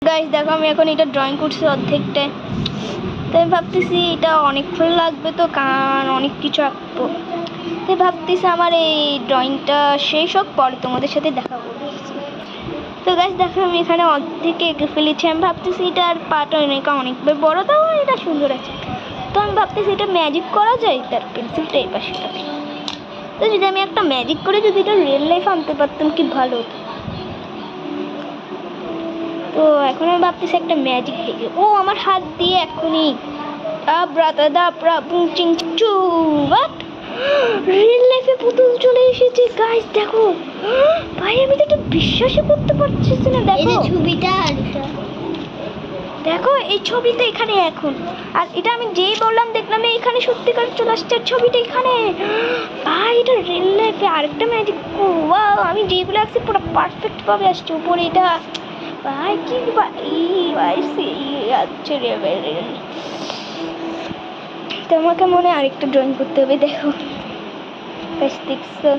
Guys দেখো আমি এখন এটা ড্রয়িং করছি অর্ধেকটা, তাই ভাবতেছি এটা অনেকক্ষণ লাগবে তো, কারণ অনেক কিছু আঁকবো, তাই ভাবতেছি আমার এই ড্রয়িংটা শেষ হোক, পরে তোমাদের সাথে দেখা করবো। তো গাইস দেখো আমি এখানে অর্ধেকে এঁকে ফেলেছি। আমি ভাবতেছি এটা আর পার্ট অনেক অনেকবার বড়, তাও এটা সুন্দর আছে। তো আমি ভাবতেছি এটা ম্যাজিক করা যায়, তার পেন্সিলটা এই পাশে থাকে। তো যদি আমি একটা ম্যাজিক করে যদি এটা রিয়েল লাইফ আনতে পারতাম কি ভালো হতো। তো এখন আমি ভাবতেছি একটা ম্যাজিক দেখে, ও আমার হাত দিয়ে এখনই রিয়েল লাইফে পুতুল চলে এসেছে। গাইস দেখো ভাই, আমি তো এটা বিশ্বাসই করতে পারছি না। দেখো ছবিটা, দেখো এই ছবিটা এখানে এখন, আর এটা আমি যেই বললাম দেখলাম এখানে সত্যিকার চলে আসছে ছবিটা এখানে। ভাই এটা রিয়েল লাইফে আরেকটা ম্যাজিক। ওয়াও, আমি যেগুলো আঁকছি পুরো পারফেক্ট ভাবে আসছে উপরে এটা। ভাই কি ভাই আচ্ছা রে ভাই, তোমাকে মনে আরেকটা ড্রয়িং করতে হবে। দেখো দেখছো